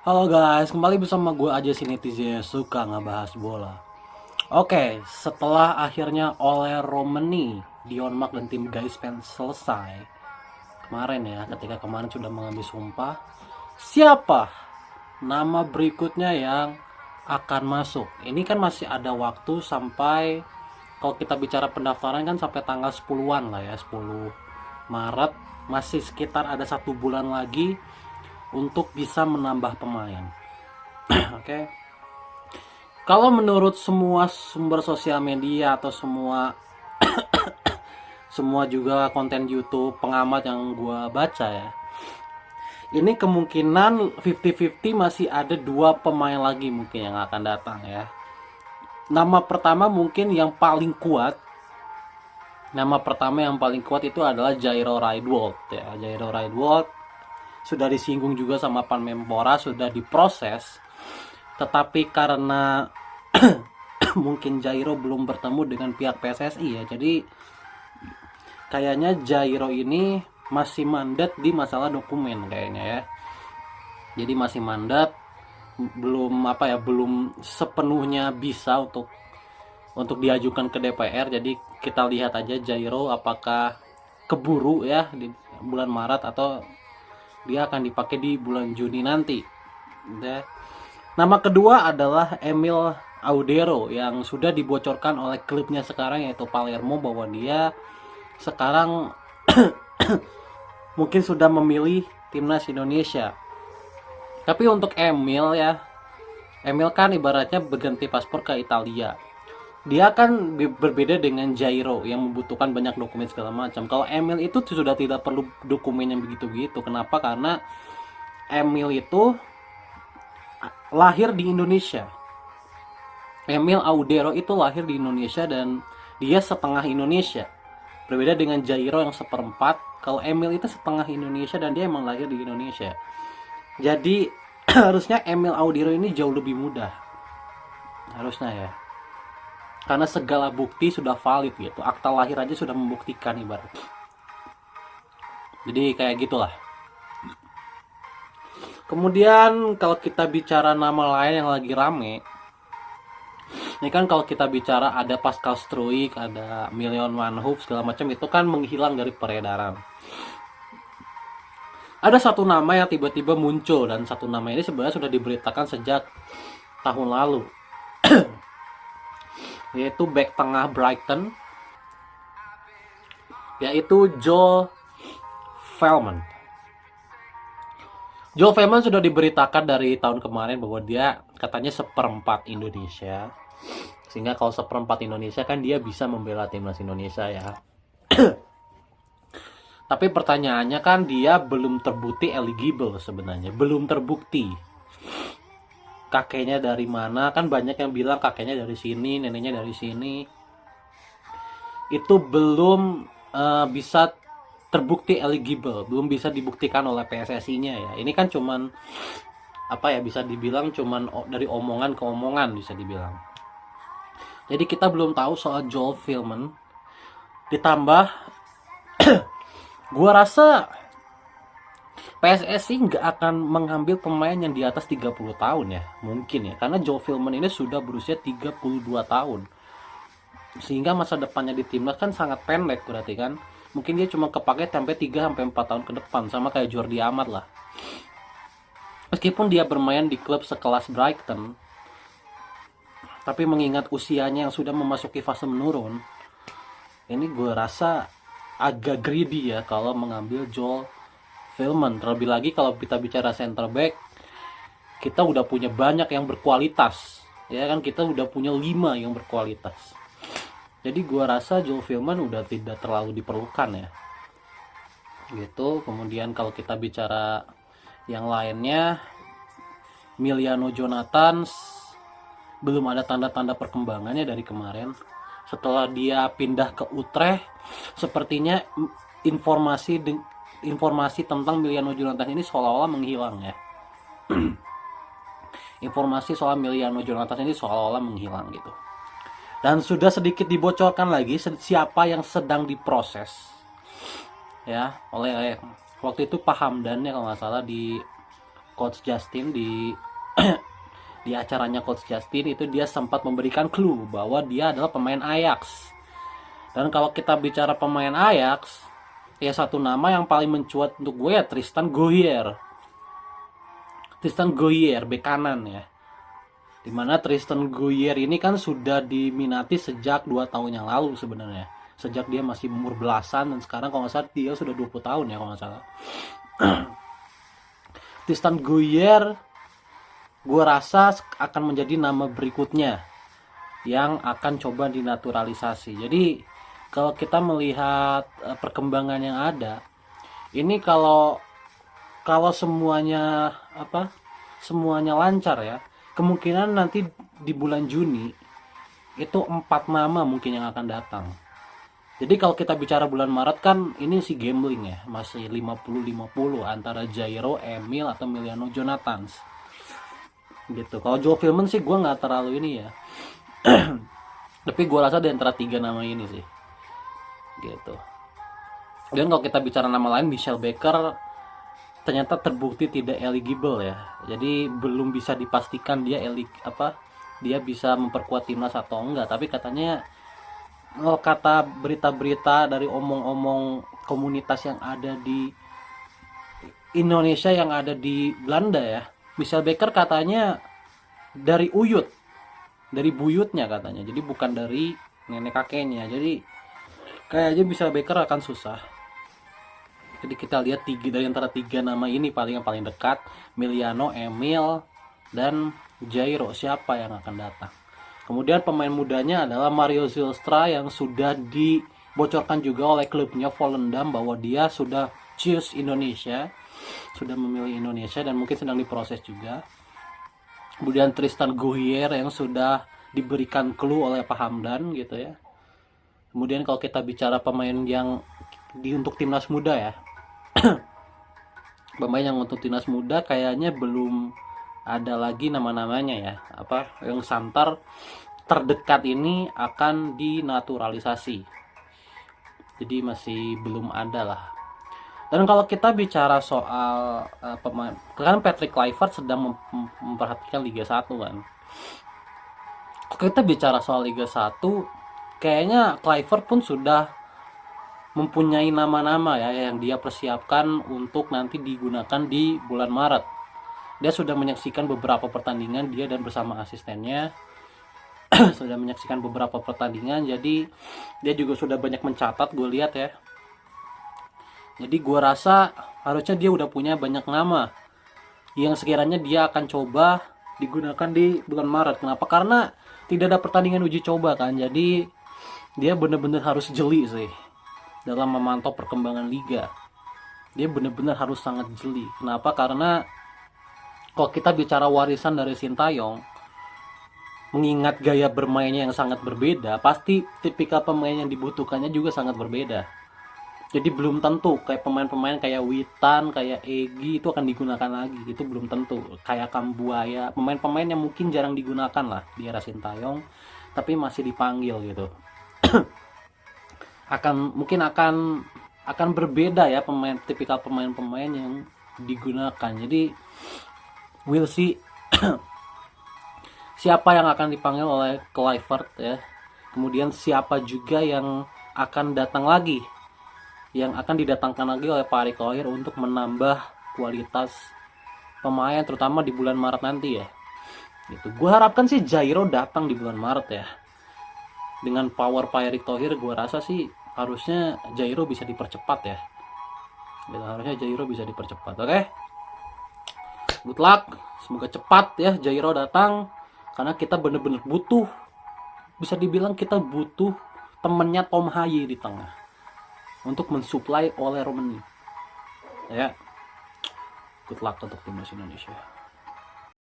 Halo guys, kembali bersama gue aja si netizen yang suka ngebahas bola. Oke, setelah akhirnya oleh Romani, Dion Mark dan tim Guys Pen selesai kemarin ya, ketika kemarin sudah mengambil sumpah, siapa nama berikutnya yang akan masuk? Ini kan masih ada waktu sampai, kalau kita bicara pendaftaran kan sampai tanggal 10-an lah ya, 10 Maret, masih sekitar ada 1 bulan lagi untuk bisa menambah pemain. Oke. Kalau menurut semua sumber sosial media atau semua juga konten YouTube pengamat yang gua baca ya, ini kemungkinan 50-50 masih ada 2 pemain lagi mungkin yang akan datang ya. Nama pertama mungkin yang paling kuat, nama pertama yang paling kuat itu adalah Jairo Riedwold ya. Jairo Riedwold sudah disinggung juga sama Pan Menpora, sudah diproses, tetapi karena mungkin Jairo belum bertemu dengan pihak PSSI ya, jadi kayaknya Jairo ini masih mandat di masalah dokumen kayaknya ya. Jadi masih mandat, belum sepenuhnya bisa untuk diajukan ke DPR. Jadi kita lihat aja Jairo apakah keburu ya di bulan Maret atau dia akan dipakai di bulan Juni nanti. Nama kedua adalah Emil Audero yang sudah dibocorkan oleh klubnya sekarang yaitu Palermo, bahwa dia sekarang mungkin sudah memilih timnas Indonesia. Tapi untuk Emil ya, Emil kan ibaratnya berganti paspor ke Italia. Dia kan berbeda dengan Jairo yang membutuhkan banyak dokumen segala macam. Kalau Emil itu sudah tidak perlu dokumen yang begitu-begitu. Kenapa? Karena Emil itu lahir di Indonesia. Emil Audero itu lahir di Indonesia dan dia setengah Indonesia. Berbeda dengan Jairo yang seperempat. Kalau Emil itu setengah Indonesia dan dia emang lahir di Indonesia. Jadi harusnya Emil Audero ini jauh lebih mudah. Harusnya ya. Karena segala bukti sudah valid gitu. Akta lahir aja sudah membuktikan ibarat. Jadi kayak gitulah. Kemudian kalau kita bicara nama lain yang lagi rame, ini kan kalau kita bicara ada Pascal Struijk, ada Million Van Hoof segala macam, itu kan menghilang dari peredaran. Ada satu nama yang tiba-tiba muncul, dan satu nama ini sebenarnya sudah diberitakan sejak tahun lalu, yaitu back tengah Brighton, yaitu Joe Veltman. Joe Veltman sudah diberitakan dari tahun kemarin bahwa dia katanya seperempat Indonesia, sehingga kalau seperempat Indonesia kan dia bisa membela timnas Indonesia ya. Tapi pertanyaannya kan dia belum terbukti eligible sebenarnya, belum terbukti. Kakeknya dari mana? Kan banyak yang bilang kakeknya dari sini, neneknya dari sini. Itu belum bisa terbukti eligible, belum bisa dibuktikan oleh PSSI-nya ya. Ini kan cuman bisa dibilang cuman dari omongan ke omongan bisa dibilang. Jadi kita belum tahu soal Joel Veltman. Ditambah gua rasa PSSI nggak akan mengambil pemain yang di atas 30 tahun ya, mungkin ya, karena Joel Veltman ini sudah berusia 32 tahun, sehingga masa depannya di timnas kan sangat pendek berarti kan. Mungkin dia cuma kepake sampai 3-4 tahun ke depan, sama kayak Jordi Amat lah. Meskipun dia bermain di klub sekelas Brighton, tapi mengingat usianya yang sudah memasuki fase menurun, ini gue rasa agak greedy ya kalau mengambil Joel Veltman. Terlebih lagi kalau kita bicara center back, kita udah punya banyak yang berkualitas, ya kan, kita udah punya 5 yang berkualitas. Jadi gue rasa Joel Veltman udah tidak terlalu diperlukan ya. Gitu. Kemudian kalau kita bicara yang lainnya, Miliano Jonathan belum ada tanda-tanda perkembangannya dari kemarin. Setelah dia pindah ke Utrecht, sepertinya informasi tentang Miliano Jonathan ini seolah-olah menghilang ya. Informasi soal Miliano Jonathan ini seolah-olah menghilang gitu. Dan sudah sedikit dibocorkan lagi siapa yang sedang diproses ya oleh waktu itu Pak Hamdan ya kalau nggak salah, di Coach Justin di di acaranya Coach Justin itu dia sempat memberikan clue bahwa dia adalah pemain Ajax. Dan kalau kita bicara pemain Ajax, ya satu nama yang paling mencuat untuk gue ya Tristan Goyer. Tristan Goyer, bek kanan ya. Dimana Tristan Goyer ini kan sudah diminati sejak 2 tahun yang lalu sebenarnya. Sejak dia masih umur belasan, dan sekarang kalau nggak salah dia sudah 20 tahun ya kalau nggak salah. Tristan Goyer gue rasa akan menjadi nama berikutnya yang akan coba dinaturalisasi. Jadi kalau kita melihat perkembangan yang ada, ini kalau semuanya semuanya lancar ya, kemungkinan nanti di bulan Juni itu 4 nama mungkin yang akan datang. Jadi kalau kita bicara bulan Maret kan ini si gambling ya, masih 50-50 antara Jairo, Emil atau Emiliano Jonathans. Gitu. Kalau Joe Filman sih gue nggak terlalu ini ya. Tapi gue rasa di antara 3 nama ini sih. Gitu. Dan kalau kita bicara nama lain, Michel Baker ternyata terbukti tidak eligible ya. Jadi belum bisa dipastikan dia dia bisa memperkuat timnas atau enggak. Tapi katanya kata berita-berita dari omong-omong komunitas yang ada di Indonesia yang ada di Belanda ya, Michel Baker katanya dari buyutnya katanya, jadi bukan dari nenek kakeknya. Jadi kayaknya Michel Baker akan susah. Jadi kita lihat dari antara 3 nama ini yang paling dekat, Emiliano, Emil, dan Jairo, siapa yang akan datang. Kemudian pemain mudanya adalah Mario Zylstra yang sudah dibocorkan juga oleh klubnya Volendam bahwa dia sudah choose Indonesia, sudah memilih Indonesia dan mungkin sedang diproses juga. Kemudian Tristan Goyer yang sudah diberikan clue oleh Pak Hamdan gitu ya. Kemudian kalau kita bicara pemain yang untuk timnas muda ya, pemain yang untuk timnas muda kayaknya belum ada lagi nama-namanya ya, yang santer terdekat ini akan dinaturalisasi. Jadi masih belum ada lah. Dan kalau kita bicara soal pemain, kan Patrick Kluivert sedang memperhatikan Liga 1 kan. Kalau kita bicara soal Liga 1, kayaknya Kluivert pun sudah mempunyai nama-nama ya yang dia persiapkan untuk nanti digunakan di bulan Maret. Dia sudah menyaksikan beberapa pertandingan, dia dan bersama asistennya sudah menyaksikan beberapa pertandingan. Jadi dia juga sudah banyak mencatat, gue lihat ya. Jadi gue rasa harusnya dia udah punya banyak nama yang sekiranya dia akan coba digunakan di bulan Maret. Kenapa? Karena tidak ada pertandingan uji coba kan. Jadi dia benar-benar harus jeli sih dalam memantau perkembangan liga. Dia benar-benar harus sangat jeli. Kenapa? Karena kalau kita bicara warisan dari Sintayong, mengingat gaya bermainnya yang sangat berbeda, pasti tipikal pemain yang dibutuhkannya juga sangat berbeda. Jadi belum tentu kayak pemain-pemain kayak Witan, kayak Egy itu akan digunakan lagi. Itu belum tentu. Kayak Kambuaya, pemain-pemain yang mungkin jarang digunakan lah di era Sintayong, tapi masih dipanggil gitu. Mungkin akan berbeda ya tipikal pemain-pemain yang digunakan. Jadi we'll see siapa yang akan dipanggil oleh Kluivert ya. Kemudian siapa juga yang akan datang lagi, yang akan didatangkan lagi oleh Pak Erick Thohir untuk menambah kualitas pemain terutama di bulan Maret nanti ya. Gitu. Gue harapkan sih Jairo datang di bulan Maret ya. Dengan power Pak Erick Thohir, gue rasa sih harusnya Jairo bisa dipercepat ya. Gitu, harusnya Jairo bisa dipercepat. Oke. Good luck. Semoga cepat ya Jairo datang, karena kita bener-bener butuh, bisa dibilang kita butuh temennya Tom Haye di tengah untuk mensuplai oleh Romani ya. Good luck untuk timnas Indonesia.